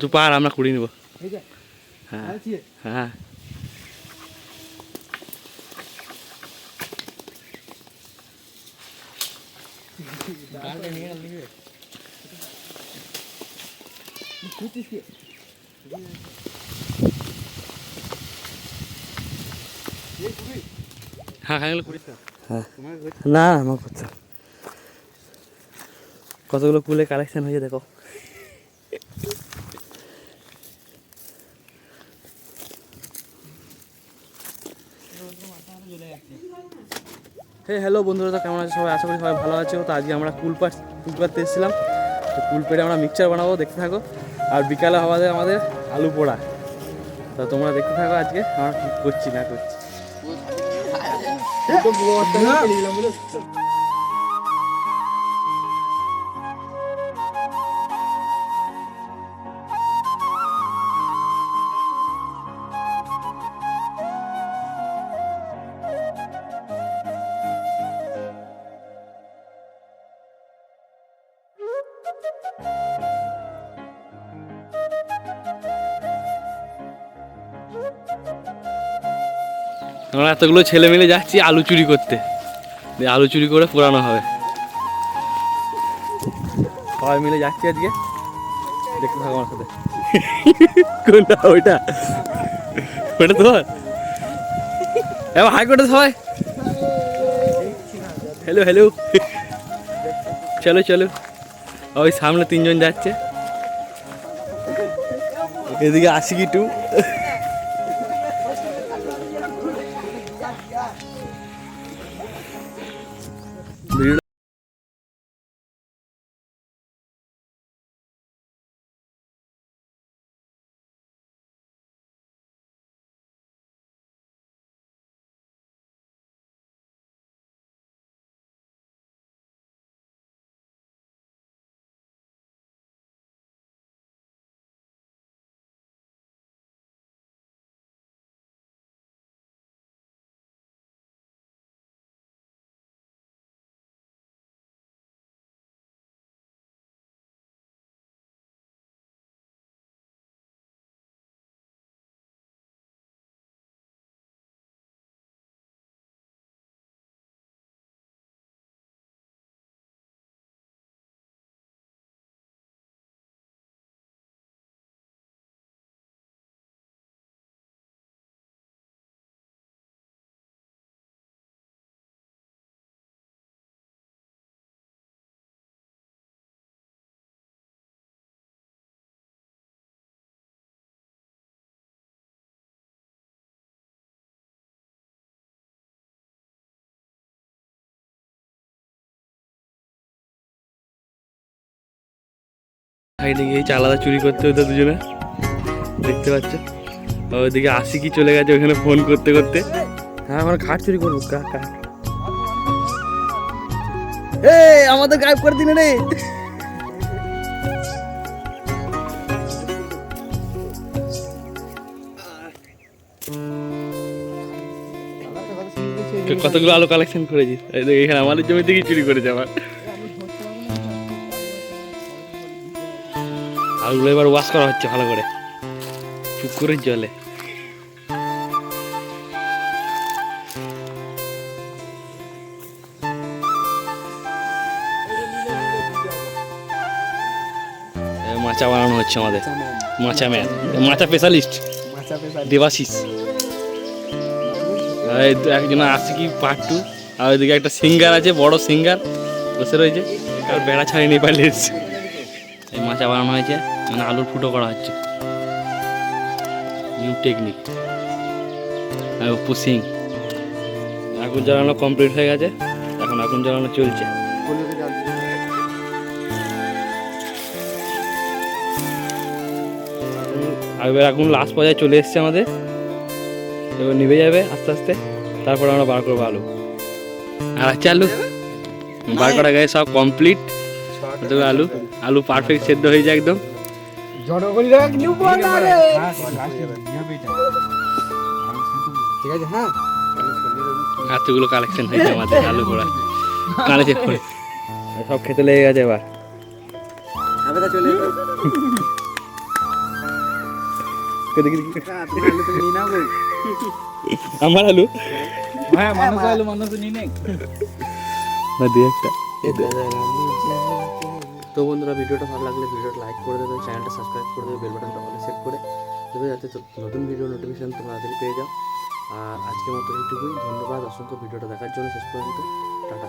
তুই পার, আমরা কুড়িয়ে নেবো। হ্যাঁ হ্যাঁ হ্যাঁ না আমার করতে কতগুলো কুলে কালেকশন হয়েছে দেখো। হ্যালো বন্ধুরা, তো কেমন আছে সবাই? আশা করি সবাই ভালো আছে। তো আজকে আমরা কুল পাড়তে এসেছিলাম। তো কুল পেড়ে আমরা মিক্সচার বানাবো, দেখতে থাকো। আর বিকালে হবে আমাদের আলু পোড়া। তো তোমরা দেখতে থাকো আজকে আমরা কী করছি না করছি। আমরা এতগুলো ছেলে মিলে যাচ্ছি আলু চুরি করতে। আলু চুরি করে পোড়ানো হবে। সবাই মিলে যাচ্ছি আজকে, দেখতে থাকো আমার সাথে। কোনটা ওইটা? ওইটা তো এবার হাই করতে সবাই। হ্যালো হ্যালো, চলো চলো। ওই সামনে 3 জন যাচ্ছে, এদিকে আশিকি টু। সাইডে গিয়ে আলাদা চুরি করতে হতো দুজনে, দেখতে পাচ্ছ। ওইদিকে আশিকি চলে গেছে ওখানে ফোন করতে করতে। হ্যাঁ আমরা ঘাট চুরি করবো। আমাদের গায়েব করে দিন রে। কতগুলো আলু কালেকশন করেছি এখানে। আমাদের জমি থেকে চুরি করেছে আমার আলুগুলো। এবার ওয়াশ করা হচ্ছে ভালো করে পুকুরের জলে। মাচা বানানো হচ্ছে আমাদের। মাচা ম্যান, মাচা স্পেশালিস্ট দেবাশিস। একজন আশিকি পার্ট 2। আর ওইদিকে একটা সিঙ্গার আছে, বড় সিঙ্গার বসে রয়েছে। আর বেড়া ছাড়িয়ে নিয়ে পালিয়ে এসছে। এই মাচা বানানো হয়েছে, মানে আলুর ফুটো করা হচ্ছে, নিউ টেকনিক। পুশিং। আগুন জ্বালানো কমপ্লিট হয়ে গেছে, এখন আগুন জ্বালানো চলছে। এবার আগুন লাস্ট পর্যায়ে চলে এসছে আমাদের। এবার নিভে যাবে আস্তে আস্তে, তারপর আমরা বার করবো আলু। আর আচ্ছা আলু বার করা গেছে, সব কমপ্লিট। আলু আলু পারফেক্ট সেদ্ধ হয়েছে একদম। এতগুলো কালেকশন হয়েছে আমাদের আলু পোড়া। কানে চেক করে সব খেতে লেগে গেছে এবার। আবেদা চলে এলো। দেখি আলু তুমি নিয়ে নাও গো। আমার আলু হ্যাঁ মানুষ আলু মানুষ নিয়ে নে। না দিয়ে একটা তো বন্ধুরা ভিডিওটা ভালো লাগলে ভিডিওটা লাইক করে দেবে, চ্যানেলটা সাবস্ক্রাইব করে দেবে, বেল বাটনটা অলে সেট করে দেবে যাতে নতুন ভিডিও নোটিফিকেশান তোমরা তাড়াতাড়ি পেয়ে যাও। আর আজকের মতো এইটুকুই, ধন্যবাদ অসংখ্য ভিডিওটা দেখার জন্য শেষ পর্যন্ত। টাটা।